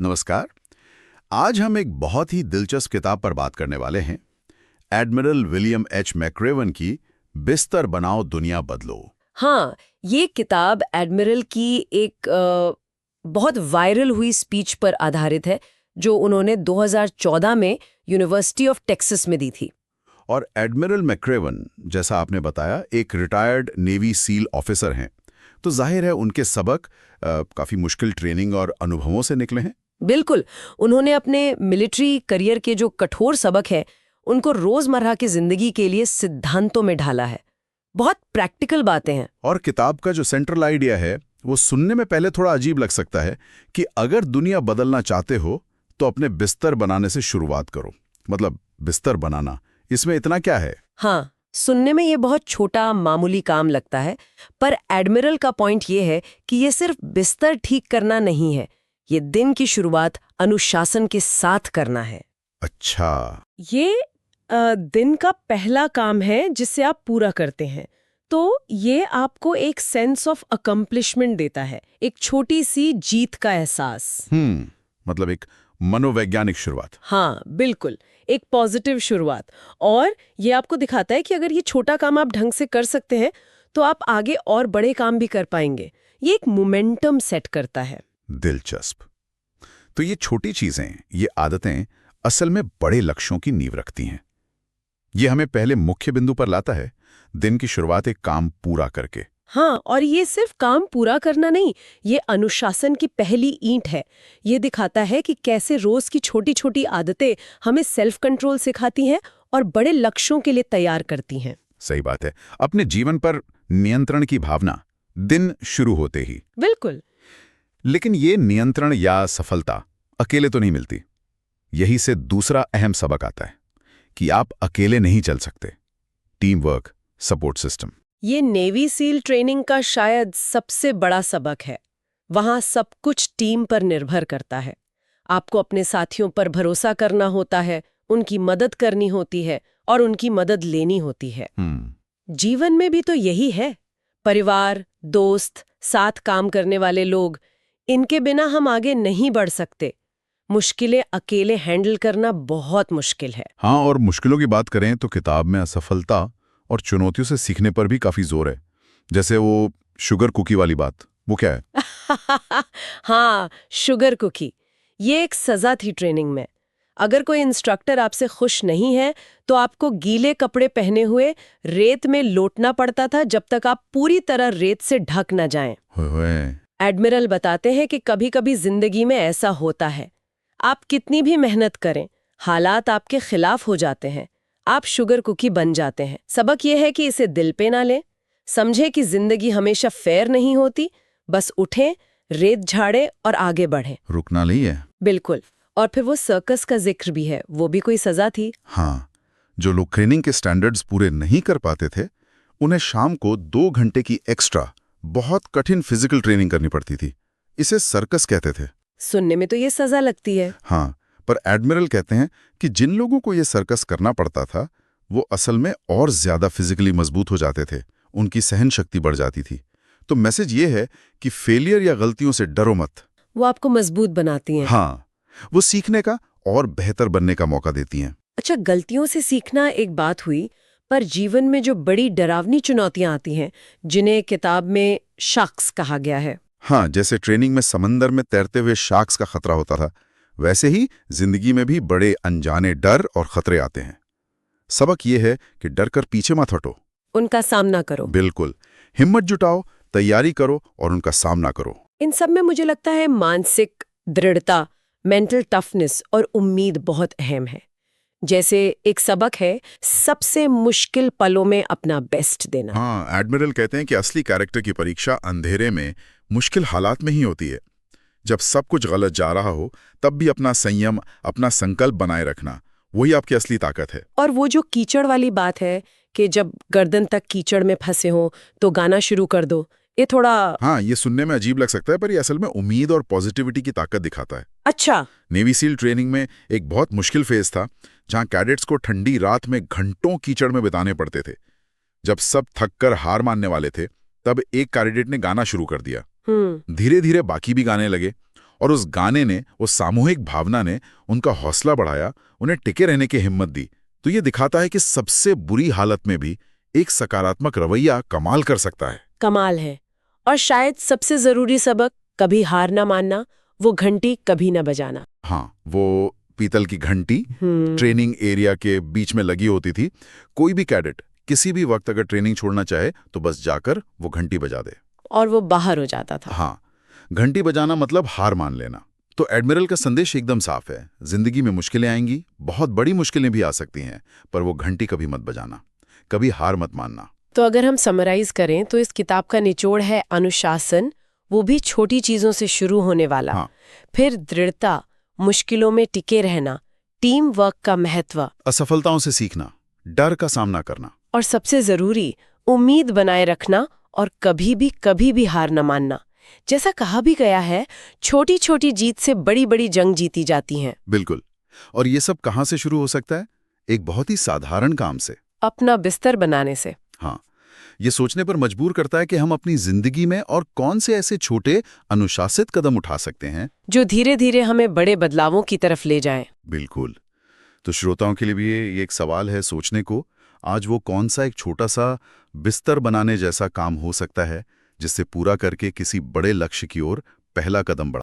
नमस्कार। आज हम एक बहुत ही दिलचस्प किताब पर बात करने वाले हैं। एडमिरल विलियम एच मैक्रेवन की बिस्तर बनाओ दुनिया बदलो। हाँ, ये किताब एडमिरल की एक बहुत वायरल हुई स्पीच पर आधारित है जो उन्होंने 2014 में यूनिवर्सिटी ऑफ टेक्सास में दी थी। और एडमिरल मैक्रेवन, जैसा आपने बताया, एक रिटायर्ड नेवी सील ऑफिसर हैं, तो जाहिर है उनके सबक काफ़ी मुश्किल ट्रेनिंग और अनुभवों से निकले हैं। बिल्कुल, उन्होंने अपने मिलिट्री करियर के जो कठोर सबक है उनको रोजमर्रा की जिंदगी के लिए सिद्धांतों में ढाला है। बहुत प्रैक्टिकल बातें हैं। और किताब का जो सेंट्रल आइडिया है वो सुनने में पहले थोड़ा अजीब लग सकता है कि अगर दुनिया बदलना चाहते हो तो अपने बिस्तर बनाने से शुरुआत करो। मतलब बिस्तर बनाना, इसमें इतना क्या है? हाँ, सुनने में ये बहुत छोटा मामूली काम लगता है, पर एडमिरल का पॉइंट ये है कि ये सिर्फ बिस्तर ठीक करना नहीं है, ये दिन की शुरुआत अनुशासन के साथ करना है। अच्छा। ये दिन का पहला काम है जिसे आप पूरा करते हैं, तो ये आपको एक सेंस ऑफ अकम्प्लिशमेंट देता है, एक छोटी सी जीत का एहसास। मतलब एक मनोवैज्ञानिक शुरुआत। हाँ बिल्कुल, एक पॉजिटिव शुरुआत। और ये आपको दिखाता है कि अगर ये छोटा काम आप ढंग से कर सकते हैं तो आप आगे और बड़े काम भी कर पाएंगे। ये एक मोमेंटम सेट करता है। दिलचस्प। तो ये छोटी चीजें, ये आदतें असल में बड़े लक्ष्यों की नींव रखती हैं। ये हमें पहले मुख्य बिंदु पर लाता है, दिन की शुरुआत एक काम पूरा करके। हाँ, और ये सिर्फ काम पूरा करना नहीं, ये अनुशासन की पहली ईंट है। ये दिखाता है कि कैसे रोज की छोटी छोटी आदतें हमें सेल्फ कंट्रोल सिखाती हैं और बड़े लक्ष्यों के लिए तैयार करती हैं। सही बात है, अपने जीवन पर नियंत्रण की भावना दिन शुरू होते ही। बिल्कुल। लेकिन ये नियंत्रण या सफलता अकेले तो नहीं मिलती। यही से दूसरा अहम सबक आता है कि आप अकेले नहीं चल सकते। Team work, support system. ये नेवी सील ट्रेनिंग का शायद सबसे बड़ा सबक है। वहां सब कुछ टीम पर निर्भर करता है। आपको अपने साथियों पर भरोसा करना होता है, उनकी मदद करनी होती है और उनकी मदद लेनी होती है। जीवन में भी तो यही है। परिवार, दोस्त, साथ काम करने वाले लोग, इनके बिना हम आगे नहीं बढ़ सकते। मुश्किलें अकेले हैंडल करना बहुत मुश्किल है। हाँ, और मुश्किलों की बात करें तो किताब में असफलता और चुनौतियों से सीखने पर भी काफी जोर है। जैसे वो शुगर कुकी वाली बात, वो क्या है? हाँ, शुगर कुकी। ये एक सजा थी ट्रेनिंग में। अगर कोई इंस्ट्रक्टर आपसे खुश नहीं है तो आपको गीले कपड़े पहने हुए रेत में लोटना पड़ता था जब तक आप पूरी तरह रेत से ढक न जाएं। एडमिरल बताते हैं कि कभी-कभी जिंदगी में ऐसा होता है। आप कितनी भी मेहनत करें, हालात आपके खिलाफ हो जाते हैं, आप शुगर कुकी बन जाते हैं। सबक यह है कि इसे दिल पे ना लें, समझे कि जिंदगी हमेशा फेयर नहीं होती, बस उठें, रेत झाड़ें और आगे बढ़ें। रुकना नहीं है। बिल्कुल। और फिर वो सर्कस का जिक्र भी है, वो भी कोई सजा थी। हाँ, जो लोग ट्रेनिंग के स्टैंडर्ड्स पूरे नहीं कर पाते थे, उन्हें शाम को 2 घंटे की एक्स्ट्रा बहुत कठिन फिजिकल ट्रेनिंग करनी पड़ती थी। इसे सर्कस कहते थे। सुनने में तो ये सजा लगती है। हाँ, पर एडमिरल कहते हैं कि जिन लोगों को ये सर्कस करना पड़ता था वो असल में और ज्यादा फिजिकली मजबूत हो जाते थे, उनकी सहन शक्ति बढ़ जाती थी। तो मैसेज ये है कि फेलियर या गलतियों से डरो मत। वो आपको मजबूत बनाती हैं। हाँ, वो सीखने का और बेहतर बनने का मौका देती हैं। अच्छा, गलतियों से सीखना एक बात हुई, पर जीवन में जो बड़ी डरावनी चुनौतियां आती हैं, जिन्हें किताब में शार्क्स कहा गया है। हाँ, जैसे ट्रेनिंग में समंदर में तैरते हुए शार्क्स का खतरा होता था, वैसे ही जिंदगी में भी बड़े अनजाने डर और खतरे आते हैं। सबक ये है कि डर कर पीछे मत हटो, उनका सामना करो। बिल्कुल, हिम्मत जुटाओ, तैयारी करो और उनका सामना करो। इन सब में मुझे लगता है मानसिक दृढ़ता, मेंटल टफनेस और उम्मीद बहुत अहम है। जैसे एक सबक है, सबसे मुश्किल पलों में अपना बेस्ट देना। हाँ, एडमिरल कहते हैं कि असली कैरेक्टर की परीक्षा अंधेरे में, मुश्किल हालात में ही होती है। जब सब कुछ गलत जा रहा हो तब भी अपना संयम, अपना संकल्प बनाए रखना, वही आपकी असली ताकत है। और वो जो कीचड़ वाली बात है कि जब गर्दन तक कीचड़ में फंसे हो तो गाना शुरू कर दो, ये थोड़ा हाँ, ये सुनने में अजीब लग सकता है, पर ये असल में उम्मीद और पॉजिटिविटी की ताकत दिखाता है। अच्छा। नेवी सील ट्रेनिंग में एक बहुत मुश्किल फेज था जहां कैडेट्स को ठंडी रात में घंटों कीचड़ में बिताने पड़ते थे। जब सब थककर हार मानने वाले थे तब एक कैडेट ने गाना शुरू कर दिया। धीरे धीरे बाकी भी गाने लगे और उस गाने ने, उस सामूहिक भावना ने उनका हौसला बढ़ाया, उन्हें टिके रहने की हिम्मत दी। तो ये दिखाता है कि सबसे बुरी हालत में भी एक सकारात्मक रवैया कमाल कर सकता है। कमाल है। और शायद सबसे जरूरी सबक, कभी हार ना मानना, वो घंटी कभी ना बजाना। हाँ, वो पीतल की घंटी ट्रेनिंग एरिया के बीच में लगी होती थी। कोई भी कैडेट किसी भी वक्त अगर ट्रेनिंग छोड़ना चाहे तो बस जाकर वो घंटी बजा दे, और वो बाहर हो जाता था। हाँ, घंटी बजाना मतलब हार मान लेना। तो एडमिरल का संदेश एकदम साफ है, जिंदगी में मुश्किलें आएंगी, बहुत बड़ी मुश्किलें भी आ सकती हैं, पर वो घंटी कभी मत बजाना, कभी हार मत मानना। तो अगर हम समराइज करें तो इस किताब का निचोड़ है अनुशासन, वो भी छोटी चीजों से शुरू होने वाला। हाँ। फिर दृढ़ता, मुश्किलों में टिके रहना, टीम वर्क का महत्व, असफलताओं से सीखना, डर का सामना करना, और सबसे जरूरी उम्मीद बनाए रखना और कभी भी हार न मानना। जैसा कहा भी गया है, छोटी छोटी जीत से बड़ी बड़ी जंग जीती जाती हैं। बिल्कुल। और ये सब कहाँ से शुरू हो सकता है? एक बहुत ही साधारण काम से, अपना बिस्तर बनाने से। हाँ, ये सोचने पर मजबूर करता है कि हम अपनी जिंदगी में और कौन से ऐसे छोटे अनुशासित कदम उठा सकते हैं जो धीरे धीरे हमें बड़े बदलावों की तरफ ले जाएं। बिल्कुल। तो श्रोताओं के लिए भी ये एक सवाल है सोचने को, आज वो कौन सा एक छोटा सा बिस्तर बनाने जैसा काम हो सकता है जिससे पूरा करके किसी बड़े लक्ष्य की ओर पहला कदम बढ़ा